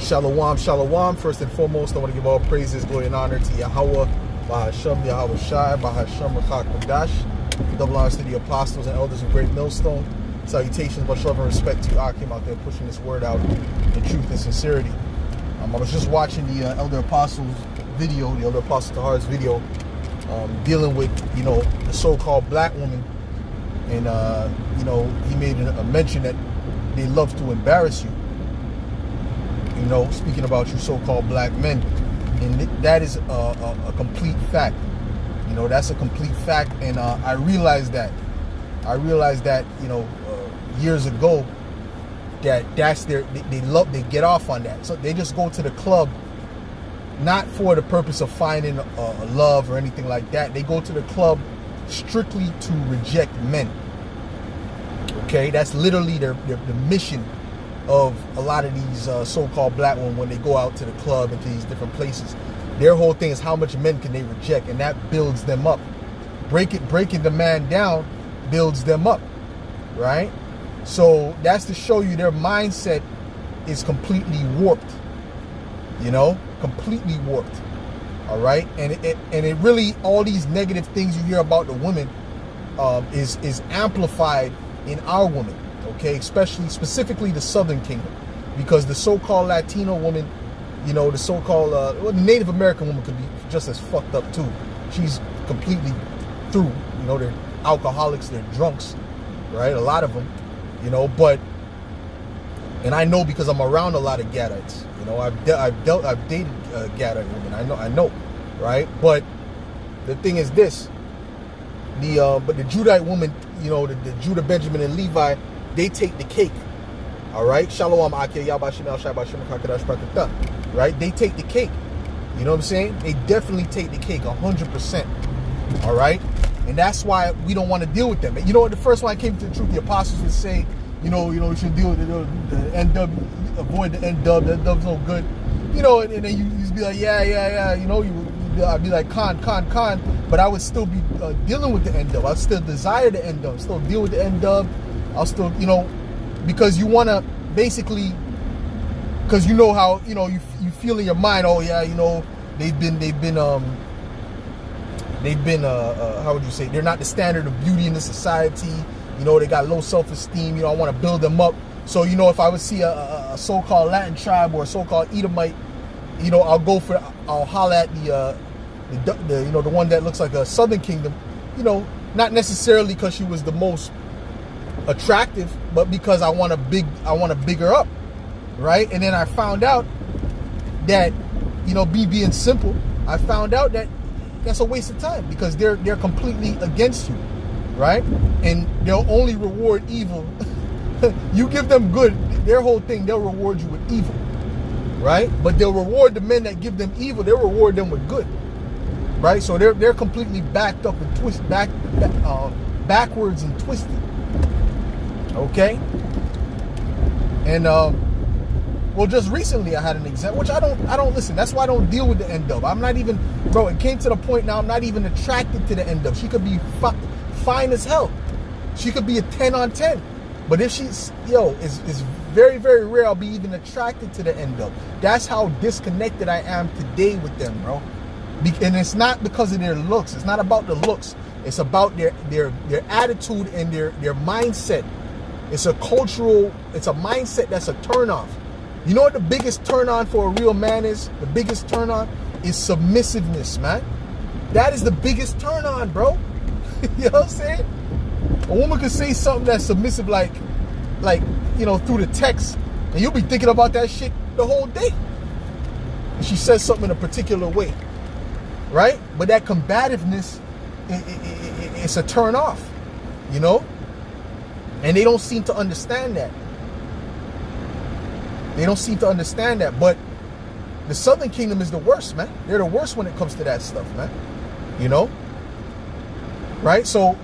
Shalom, shalom. First and foremost, I want to give all praises, glory, and honor to Yahweh, Bahasham, Yahweh Shai, Bahasham, Rakak, Madash. Double honors to the apostles and elders of Great Millstone. Salutations, much love and respect to you, Akim, out there pushing this word out in truth and sincerity. I was just watching the Elder Apostles video, the Elder Apostle Tahar's video, dealing with, the so-called black woman. And, he made a mention that they love to embarrass you. Speaking about you so-called black men. And that is a complete fact. That's a complete fact. And I realized that. Years ago, that's they get off on that. So they just go to the club, not for the purpose of finding a love or anything like that. They go to the club strictly to reject men. Okay, that's literally the mission of a lot of these so-called black women when they go out to the club and to these different places. Their whole thing is how much men can they reject, and that builds them up. Breaking the man down builds them up, right? So that's to show you their mindset is completely warped, completely warped. All right, and it really, all these negative things you hear about the women is amplified in our women. Okay, specifically the Southern Kingdom, because the so-called Latino woman, the so-called the Native American woman could be just as fucked up too. She's completely through. They're alcoholics, they're drunks, right? A lot of them, But, and I know because I'm around a lot of Gadites. I've dated Gadite women. I know, right? But the thing is this: but the Judite woman, the Judah, Benjamin, and Levi, they take the cake. All right, Shalom, Akeh, Yabashim, El Shai, Bashim, Kakadash, Prakata. Right? They take the cake. You know what I'm saying? They definitely take the cake, 100%. All right, and that's why we don't want to deal with them. And the first one I came to the truth, the apostles would say, you should deal with the NW, avoid the NW. That dub's no good. And then you'd be like, yeah. I'd be like, con. But I would still be dealing with the NW. I still desire the NW. Still deal with the NW. I'll still, because you want to basically, because how, you feel in your mind, oh yeah, they've been how would you say, they're not the standard of beauty in the society. They got low self-esteem. I want to build them up. So, if I would see a so-called Latin tribe or a so-called Edomite, I'll holler at the one that looks like a Southern Kingdom, not necessarily because she was the most attractive, but because I want to big her up, right? And then I found out that, me being simple, I found out that that's a waste of time because they're completely against you, right? And they'll only reward evil. You give them good, their whole thing, they'll reward you with evil, right? But they'll reward the men that give them evil, they'll reward them with good, right? So they're completely backed up and backwards and twisted. Okay? And just recently I had an example, which I don't listen. That's why I don't deal with the NW. I'm not even, bro, it came to the point now I'm not even attracted to the NW. She could be fine as hell. She could be a 10 on 10. But if she's, it's very, very rare I'll be even attracted to the NW. That's how disconnected I am today with them, bro. And it's not because of their looks. It's not about the looks. It's about their attitude and their mindset. It's a mindset that's a turnoff. You know what the biggest turn on for a real man is? The biggest turn on is submissiveness, man. That is the biggest turn on, bro. You know what I'm saying? A woman could say something that's submissive, like through the text, and you'll be thinking about that shit the whole day. And she says something in a particular way, right? But that combativeness, it's a turn off, And they don't seem to understand that. But the Southern Kingdom is the worst, man. They're the worst when it comes to that stuff, man. Right? So,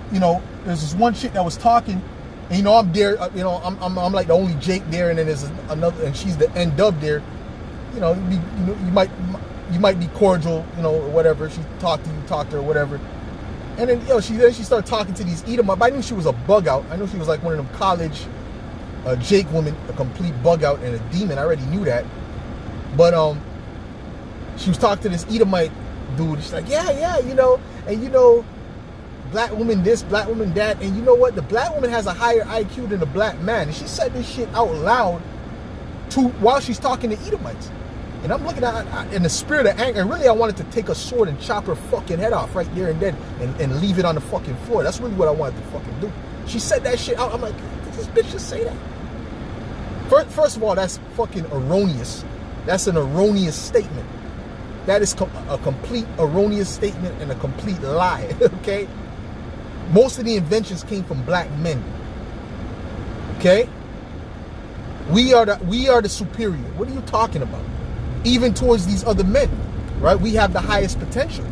there's this one chick that was talking, and I'm there, I'm like the only Jake there, and then there's another, and she's the NW there. You might be cordial, or whatever. She talked to her, or whatever. And then, she started talking to these Edomites. I knew she was a bug out. I knew she was like one of them college Jake women, a complete bug out and a demon. I already knew that. But she was talking to this Edomite dude. She's like, yeah, you know, and you know, black woman this, black woman that, and you know what? The black woman has a higher IQ than the black man. And she said this shit out loud while she's talking to Edomites. And I'm looking at her in the spirit of anger. And really, I wanted to take a sword and chop her fucking head off right there and then and leave it on the fucking floor. That's really what I wanted to fucking do. She said that shit out. I'm like, did this bitch just say that? First of all, that's fucking erroneous. That's an erroneous statement. That is a complete erroneous statement and a complete lie, okay? Most of the inventions came from black men, okay? We are the superior. What are you talking about? Even towards these other men, right? We have the highest potential,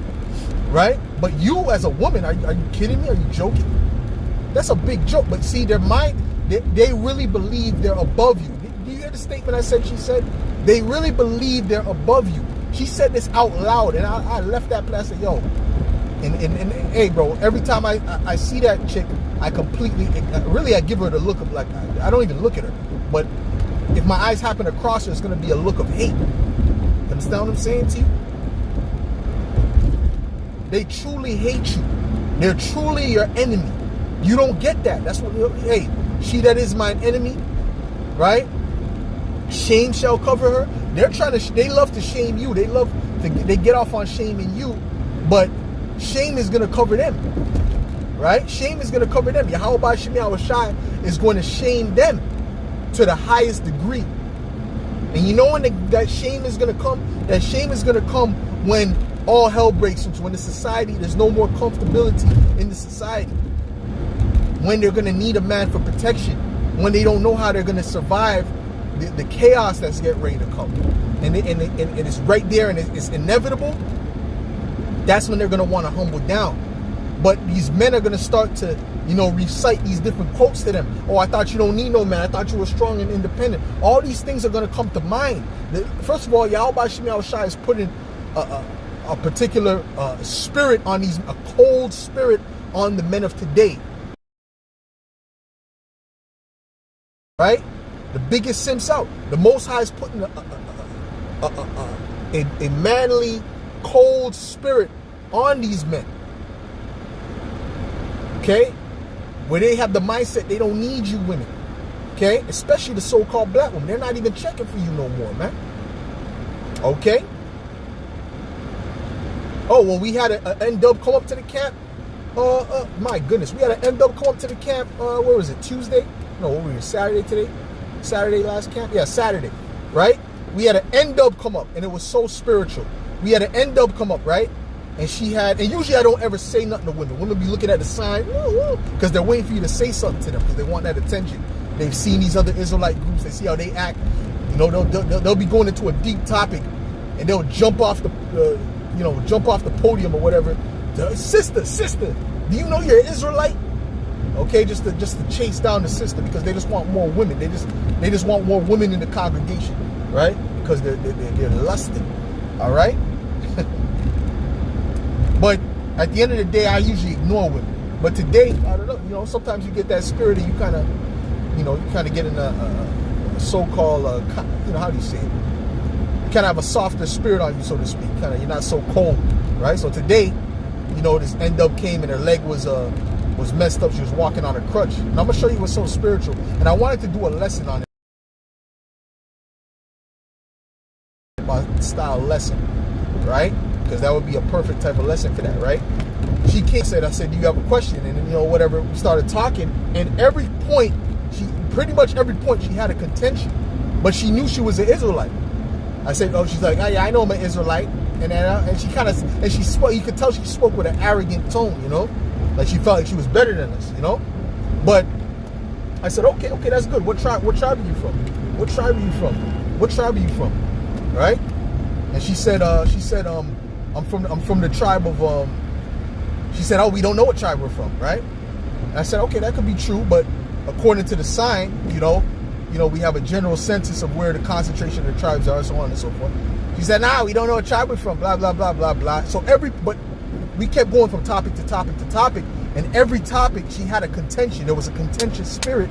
right? But you as a woman, are you kidding me? Are you joking? That's a big joke. But see, their mind, they really believe they're above you. Do you hear the statement I said she said? They really believe they're above you. She said this out loud, and I left that place and said, yo, and hey, bro, every time I see that chick, I completely, really, I give her the look of like, I don't even look at her. But if my eyes happen to cross her, it's going to be a look of hate. Understand what I'm saying to you? They truly hate you. They're truly your enemy. You don't get that. That's what, hey, she that is mine enemy, right? Shame shall cover her. They love to shame you. They get off on shaming you, but shame is going to cover them, right? Shame is going to cover them. Yahweh Shemi Shai is going to shame them to the highest degree. And you know when that shame is going to come? That shame is going to come when all hell breaks loose, when the society, there's no more comfortability in the society, when they're going to need a man for protection, when they don't know how they're going to survive the chaos that's getting ready to come. And it's right there and it's inevitable. That's when they're going to want to humble down. But these men are going to start to, you know, recite these different quotes to them. Oh, I thought you don't need no man. I thought you were strong and independent. All these things are going to come to mind. First of all, Yahweh Shemi Shai is putting a particular spirit on these, a cold spirit on the men of today. Right? The biggest simps out. The Most High is putting a manly, cold spirit on these men. Okay? Where they have the mindset they don't need you women. Okay? Especially the so-called black women. They're not even checking for you no more, man. Okay? Oh, well, we had an N-Dub come up to the camp. My goodness. We had an N-Dub come up to the camp, where was it, Tuesday? No, what were we, Saturday today? Saturday last camp? Yeah, Saturday, right? We had an N-Dub come up, and it was so spiritual. We had an N-Dub come up, right? And she had, and usually I don't ever say nothing to women. Women be looking at the sign, because they're waiting for you to say something to them, because they want that attention. They've seen these other Israelite groups. They see how they act. You know, they'll be going into a deep topic, and they'll jump off the, jump off the podium or whatever. Sister, do you know you're an Israelite? Okay, just to chase down the sister, because they just want more women. They just want more women in the congregation, right? Because they're lusting. All right. But at the end of the day, I usually ignore women. But today, I don't know. You know, sometimes you get that spirit, and you kind of get in a so-called, how do you say it? You kind of have a softer spirit on you, so to speak. You're not so cold, right? So today, this N-Dub came and her leg was messed up. She was walking on a crutch. And I'm gonna show you what's so spiritual. And I wanted to do a lesson on it. My style lesson, right? Because that would be a perfect type of lesson for that, right? She came and said, I said, do you have a question? And then, whatever, we started talking. And pretty much every point she had a contention. But she knew she was an Israelite. I said, she's like, oh, yeah, I know I'm an Israelite. And she kind of, and she spoke, you could tell she spoke with an arrogant tone, like she felt like she was better than us, But I said, okay, that's good. What tribe are you from? What tribe are you from? What tribe are you from? Right? And she said, I'm from the tribe of, she said, oh, we don't know what tribe we're from, right? And I said, okay, that could be true, but according to the sign, we have a general census of where the concentration of the tribes are, so on and so forth. She said, nah, we don't know what tribe we're from, blah, blah, blah, blah, blah. So but we kept going from topic to topic to topic, and every topic she had a contention. There was a contentious spirit,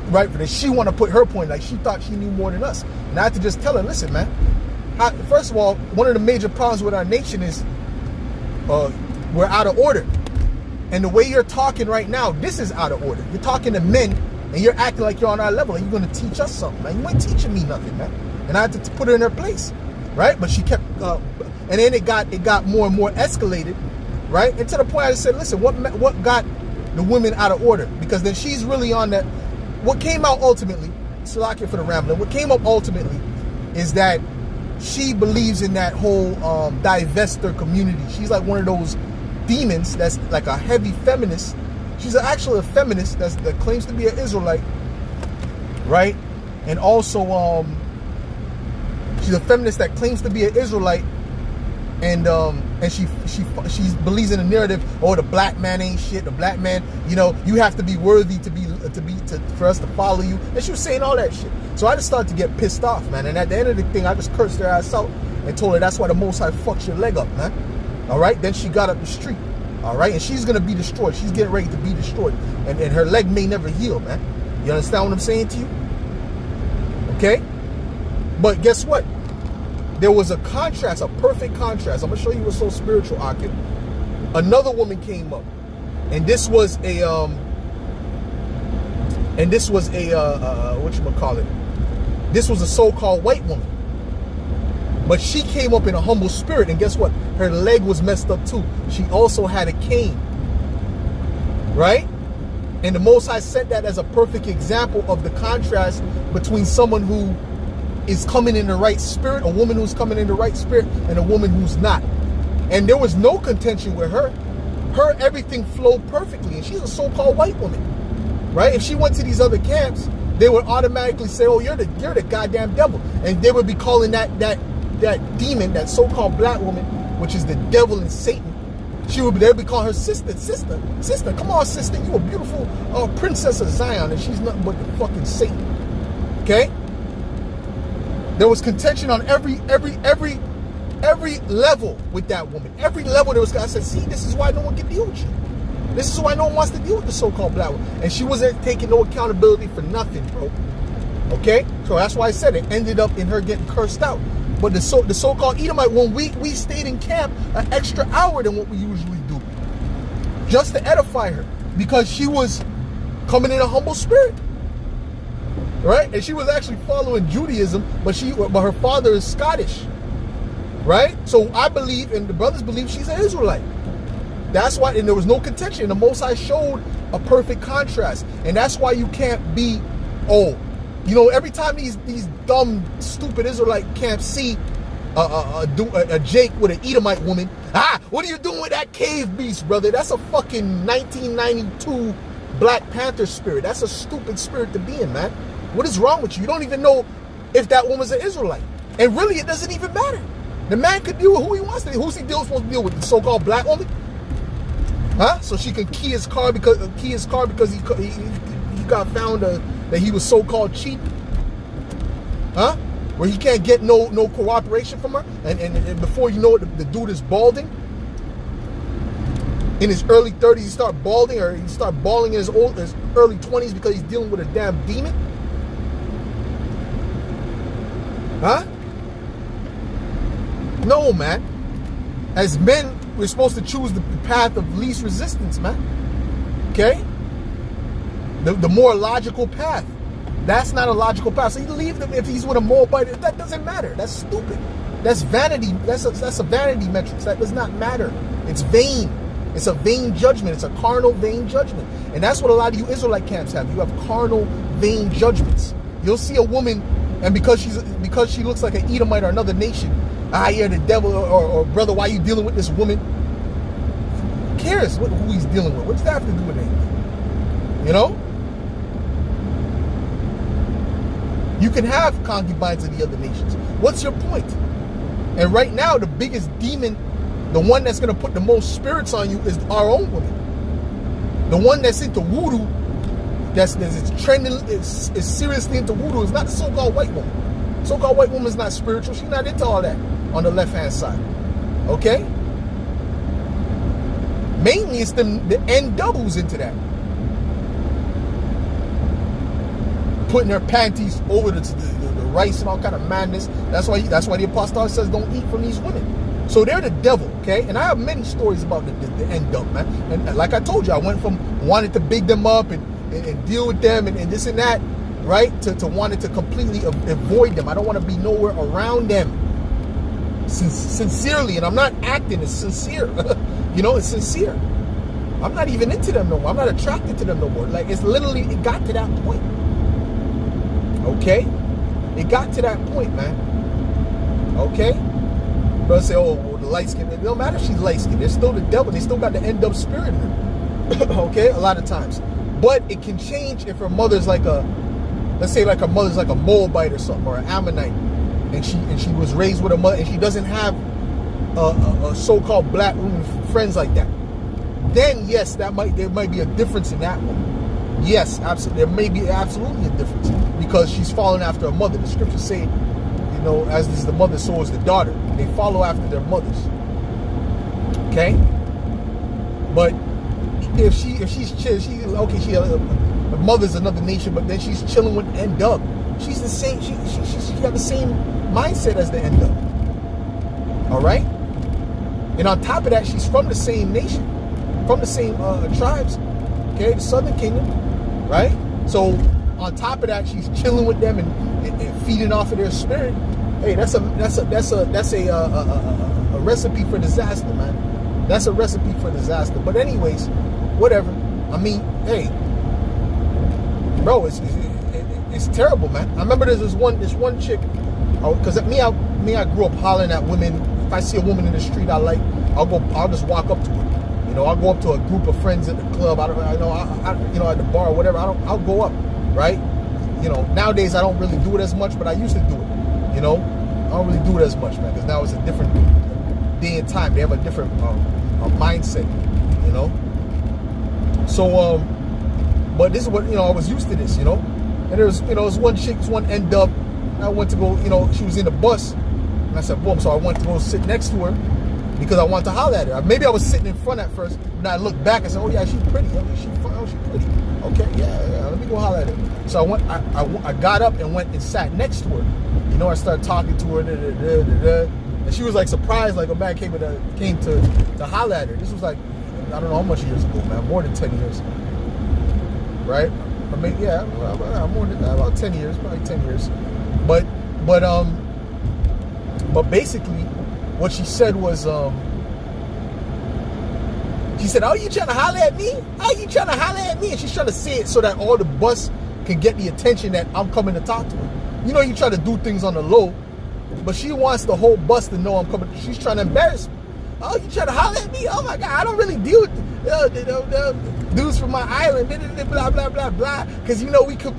right? But she wanted to put her point, like she thought she knew more than us. And I had to just tell her, listen, man, first of all, one of the major problems with our nation is we're out of order. And the way you're talking right now, this is out of order. You're talking to men, and you're acting like you're on our level, and you're going to teach us something, man. You ain't teaching me nothing, man. And I had to put her in her place, right? But she kept, and then it got more and more escalated, right? And to the point I said, listen, what got the women out of order? Because then she's really on that. What came out ultimately, Salakia for the rambling, what came up ultimately is that she believes in that whole divester community. She's like one of those demons that's like a heavy feminist. She's actually a feminist that claims to be an Israelite, right? And also she's a feminist that claims to be an Israelite, and she believes in the narrative, oh, the black man ain't shit, the black man, you know, you have to be worthy for us to follow you. And she was saying all that shit. So I just started to get pissed off, man. And at the end of the thing, I just cursed her ass out and told her that's why the Most High fucks your leg up, man. All right, then she got up the street. All right, and she's gonna be destroyed. She's getting ready to be destroyed, and her leg may never heal, man. You understand what I'm saying to you? Okay, but guess what? There was a contrast, a perfect contrast. I'm gonna show you what's so spiritual, Akin. Another woman came up, and this was a whatchamacallit? This was a so-called white woman. But she came up in a humble spirit, and guess what? Her leg was messed up too. She also had a cane, right? And the Most High set that as a perfect example of the contrast between someone who is coming in the right spirit, a woman who's coming in the right spirit, and a woman who's not. And there was no contention with her. Everything flowed perfectly, and she's a so-called white woman, right? If she went to these other camps, they would automatically say, "Oh, you're the goddamn devil," and they would be calling that demon, that so-called black woman, which is the devil and Satan. They'd be calling her sister. Come on, sister, you a beautiful princess of Zion, and she's nothing but the fucking Satan. Okay? There was contention on every level with that woman. Every level there was. I said, see, this is why no one can deal with you. This is why no one wants to deal with the so-called black woman. And she wasn't taking no accountability for nothing, bro. Okay? So that's why I said it ended up in her getting cursed out. But the so-called Edomite, when we stayed in camp an extra hour than what we usually do, just to edify her, because she was coming in a humble spirit, right? And she was actually following Judaism, but her father is Scottish, right? So I believe, and the brothers believe, she's an Israelite. That's why, and there was no contention. The Most High showed a perfect contrast, and that's why you can't be, you know, every time these dumb, stupid Israelite camps see a Jake with an Edomite woman, what are you doing with that cave beast, brother? That's a fucking 1992 Black Panther spirit. That's a stupid spirit to be in, man. What is wrong with you? You don't even know if that woman's an Israelite. And really, it doesn't even matter. The man could deal with who he wants to. Who's he supposed to deal with? The so-called black woman? Huh? So she can key his car because he got found that he was so-called cheating? Huh? Where he can't get no cooperation from her, and before you know it, the dude is balding. In his early 30s, he start balding, or he start balding in his early 20s because he's dealing with a damn demon. Huh? No, man. As men, we're supposed to choose the path of least resistance, man. Okay? The more logical path. That's not a logical path. So you leave them if he's with a Moabite. That doesn't matter. That's stupid. That's vanity. That's a vanity metric. That does not matter. It's vain. It's a vain judgment. It's a carnal, vain judgment. And that's what a lot of you Israelite camps have. You have carnal, vain judgments. You'll see a woman, and because she looks like an Edomite or another nation, you're the devil, or brother, why are you dealing with this woman? Who cares who he's dealing with? What does that have to do with anything? You know? You can have concubines in the other nations. What's your point? And right now, the biggest demon, the one that's going to put the most spirits on you, is our own women. The one that's into voodoo, that's trending, is seriously into voodoo, is not the so-called white woman. So-called white woman is not spiritual. She's not into all that on the left-hand side. Okay? Mainly, it's the N doubles into that. putting their panties over the rice and all kind of madness. That's why the apostle says don't eat from these women. So they're the devil, okay? And I have many stories about the end up, man. And like I told you, I went from wanting to big them up and deal with them and this and that, right? To wanting to completely avoid them. I don't want to be nowhere around them. Sincerely, and I'm not acting, it's sincere. It's sincere. I'm not even into them no more. I'm not attracted to them no more. Like, it's literally, it got to that point. Okay? It got to that point, man. Okay? But I say, oh, well, the light skin. It don't matter if she's light skinned. They're still the devil. They still got the end up spirit in them. Okay? A lot of times. But it can change if her mother's like let's say like her mother's like a Moabite or something, or an Ammonite. And she was raised with a mother, and she doesn't have a so-called black woman friends like that. Then yes, there might be a difference in that one. Yes, absolutely, there may be absolutely a difference because she's following after her mother. The scriptures say, as is the mother, so is the daughter. They follow after their mothers. Okay, but if she's chill, her mother's another nation, but then she's chilling with N-Dub. She's the same. She got the same mindset as the N-Dub. All right, and on top of that, she's from the same nation, from the same tribes. Okay, the Southern Kingdom, right? So on top of that, she's chilling with them and feeding off of their spirit. Hey, that's a recipe for disaster, man. That's a recipe for disaster. But anyways, whatever. I mean, hey, bro, it's terrible, man. I remember there's this one chick, because I grew up hollering at women. If I see a woman in the street I like, I'll just walk up to her. I'll go up to a group of friends at the club. At the bar or whatever. I'll go up, right? Nowadays I don't really do it as much, but I used to do it. I don't really do it as much, man, because now it's a different day and time. They have a different mindset, So, but this is what I was used to this, And there was one chick, one N-Dub. I went to go, she was in the bus, and I said, boom. So I went to go sit next to her because I wanted to holler at her. Maybe I was sitting in front at first, and I looked back and said, oh yeah, she's pretty. She's pretty. Okay, yeah, let me go holler at her. So I got up and went and sat next to her. I started talking to her, and she was like surprised, like a man came to holler at her. This was like, I don't know how much years ago, man, more than 10 years, right? I mean, yeah, more than that, about 10 years, probably 10 years. But basically, what she said was, she said, "Oh, you trying to holler at me? Oh, you trying to holler at me?" And she's trying to say it so that all the bus can get the attention that I'm coming to talk to her. You try to do things on the low, but she wants the whole bus to know I'm coming. She's trying to embarrass me. Oh, you trying to holler at me? Oh my God, I don't really deal with the dudes from my island, blah blah blah blah. Because we could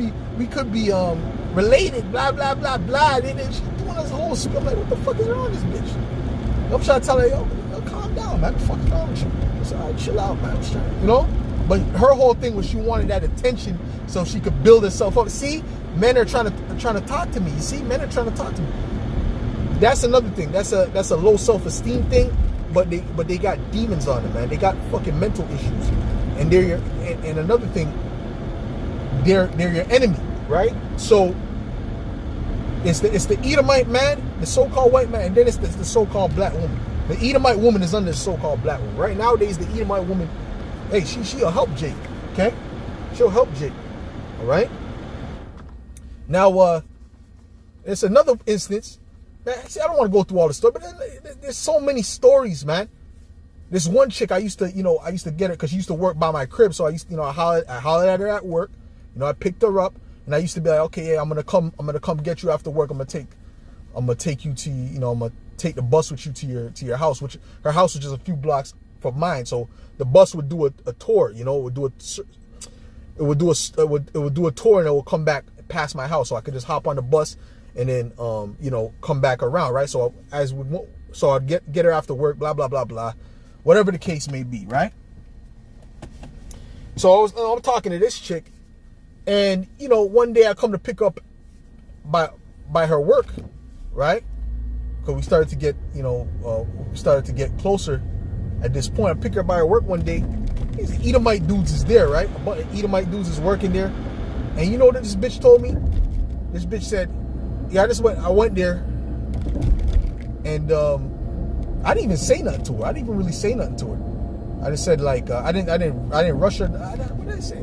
be related, blah blah blah blah. And she's doing this whole spiel. I'm like, what the fuck is wrong with this bitch? I'm trying to tell her, yo, calm down, man. What the fuck is wrong with you? It's all right, chill out, man. I'm trying, But her whole thing was she wanted that attention so she could build herself up. See, men are trying to talk to me. You see, men are trying to talk to me. That's another thing. That's a low self-esteem thing. But they got demons on them, man. They got fucking mental issues, and and another thing, they're your enemy, right? So it's the Edomite man, the so-called white man, and then it's the so-called black woman. The Edomite woman is under the so-called black woman. Right nowadays, the Edomite woman, hey, she'll help Jake, okay? She'll help Jake, all right? Now, it's another instance. Man, see, I don't want to go through all the stories, but there's so many stories, man. This one chick I used to get her because she used to work by my crib, so I used to, I hollered at her at work. I picked her up, and I used to be like, okay, yeah, I'm gonna come get you after work. I'm gonna take you to, I'm gonna take the bus with you to your house, which her house was just a few blocks from mine. So the bus would do a tour, it would do a tour, and it would come back past my house, so I could just hop on the bus and then come back around, right? So I'd get her after work, blah blah blah blah, whatever the case may be, right? So I'm talking to this chick, and one day I come to pick up by her work, right? Because we started to get closer. At this point, I pick her by her work one day. These Edomite dudes is there, right? A bunch of Edomite dudes is working there. And you know what this bitch told me? This bitch said, yeah, I went there, and I didn't even say nothing to her. I didn't even really say nothing to her. I just said like, I didn't rush her. What did I say?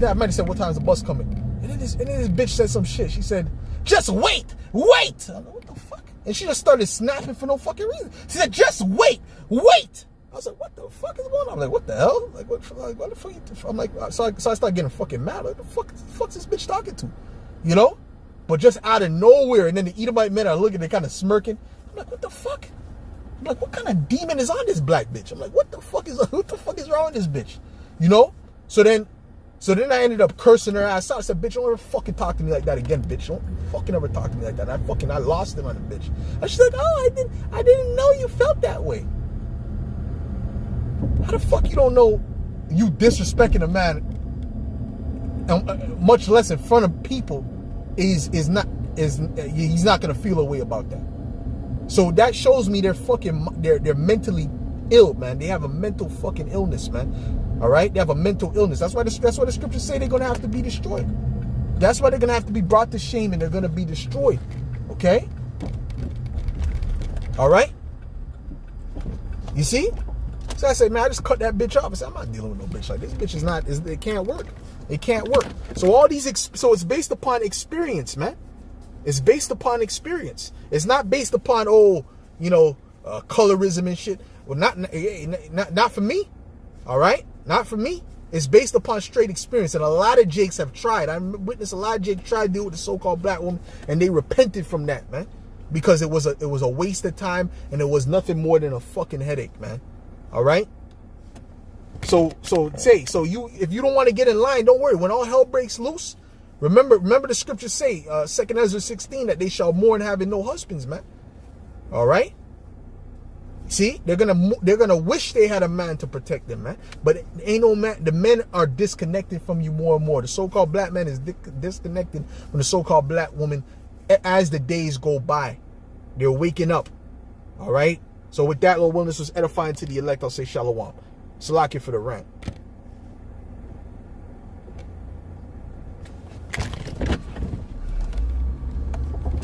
I might have said, what time's the bus coming? And then this bitch said some shit. She said, just wait. I was like, what the fuck? And she just started snapping for no fucking reason. She said, just wait. I was like, what the fuck is going on? I'm like, what the hell? Like, what the fuck? I'm like, so I started getting fucking mad. Like, the fuck's this bitch talking to? You know? But just out of nowhere, and then the Edomite men are looking, they're kind of smirking. I'm like, what the fuck? I'm like, what kind of demon is on this black bitch? I'm like, what the fuck is wrong with this bitch? You know? So then I ended up cursing her ass out. I said, bitch, don't ever fucking talk to me like that again, bitch. Don't fucking ever talk to me like that. I lost him on the bitch. And she's like, oh, I didn't know you felt that way. How the fuck you don't know you disrespecting a man, much less in front of people, he's not gonna feel a way about that. So that shows me they're mentally ill, man. They have a mental fucking illness, man. All right, they have a mental illness. That's why the scriptures say they're gonna have to be destroyed. That's why they're gonna have to be brought to shame and they're gonna be destroyed. Okay. All right. You see? So I said, man, I just cut that bitch off. I said, I'm not dealing with no bitch like this. Bitch is not. It can't work. It can't work. So all these. So it's based upon experience, man. It's based upon experience. It's not based upon colorism and shit. Well, not for me. All right, not for me. It's based upon straight experience, and a lot of Jakes have tried. I witnessed a lot of Jakes try to deal with the so-called black woman, and they repented from that, man, because it was a waste of time, and it was nothing more than a fucking headache, man. All right. So if you don't want to get in line, don't worry. When all hell breaks loose, remember the scriptures say, 2 Ezra 16, that they shall mourn having no husbands, man. All right. See, they're gonna wish they had a man to protect them, man. But ain't no man. The men are disconnected from you more and more. The so-called black man is disconnected from the so-called black woman as the days go by. They're waking up. All right. So with that, Lord willing, this was edifying to the elect. I'll say shalom. Salaki for the rant.